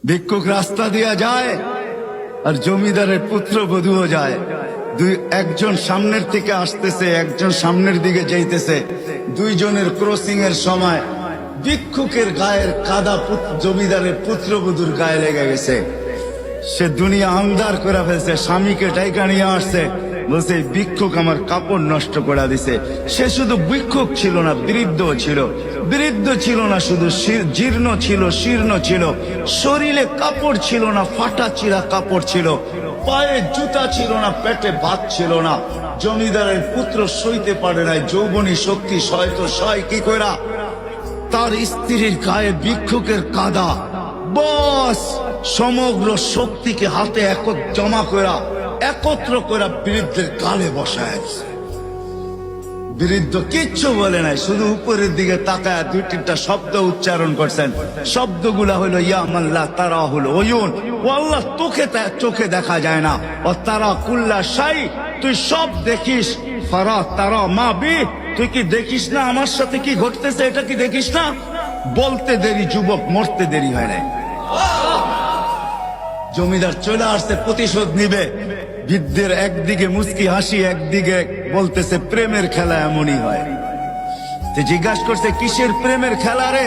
ভিক্ষুক রাস্তা দিয়া যায় আর জমিদারের পুত্রবধূও যায়। একজন সামনের থেকে আসতেছে, একজন সামনের দিকে যাইতেছে। দুইজনের ক্রসিং এর সময় ভিক্ষুকের গায়ের কাদা জমিদারের পুত্রবধূর গায়ে লেগে গেছে। সে দুনিয়া আন্ধার করে ফেলছে, স্বামীকে ডাইকা নিয়ে আসছে, বলছে ভিক্ষুক আমার কাপড় নষ্ট করে দিছে। সে শুধু ভিক্ষুক ছিল না, বৃদ্ধ ছিল। বৃদ্ধ ছিল না শুধু, জীর্ণ ছিল, শীর্ণ ছিল, শরীরে কাপড় ছিল না, ফাটা চিরা কাপড় ছিল, পায়ে জুতা ছিল না, পেটে ভাত ছিল না। জমিদারের পুত্র সইতে পারে নাই, যৌবনী শক্তি সয় কি কইরা তার স্ত্রীর গায়ে ভিক্ষুকের কাদা, বস সমগ্র শক্তিকে হাতে একত্র করা বৃদ্ধের গালে বসায়। বৃদ্ধ কিচ্ছু বলে নাই, শুধু উপরের দিকে তাকায় দুই তিনটা শব্দ উচ্চারণ করছেন। শব্দগুলা হলো ইয়া মাল্লাহ তারা হলো ওয়ুন, ও আল্লাহ চোখে দেখা যায় না, ও তারা কুল্লা শাই, তুই সব দেখিস, ফারা তারা মা বি, তুই কি দেখিস না আমার সাথে কি ঘটতেছে, এটা কি দেখিস না? বলতে দেরি যুবক, মরতে দেরি হয় নাই। জমিদার চলে আসছে, প্রতিশোধ নিবে। বৃদ্ধের একদিকে মুস্কি হাসি, একদিকে বলতেছে প্রেমের খেলা এমনই হয়। জিজ্ঞাসা করছে কিসের প্রেমের খেলা রে?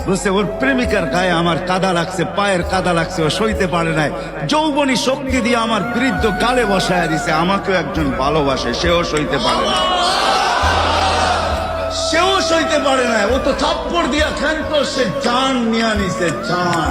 বলছে ওর প্রেমিকার গায়ে আমার কাদা লাগছে, পায়ের কাদা লাগছে, ও সইতে পারে নাই, যৌবনী শক্তি দিয়ে আমার বৃদ্ধ গালে বসায় দিছে। আমাকেও একজন ভালোবাসে, সেও সইতে পারে না, সেও সইতে পারে না। ও তো থাপ্পড় দিয়া ক্ষান্ত, সে জান নিয়ে নিছে, জান।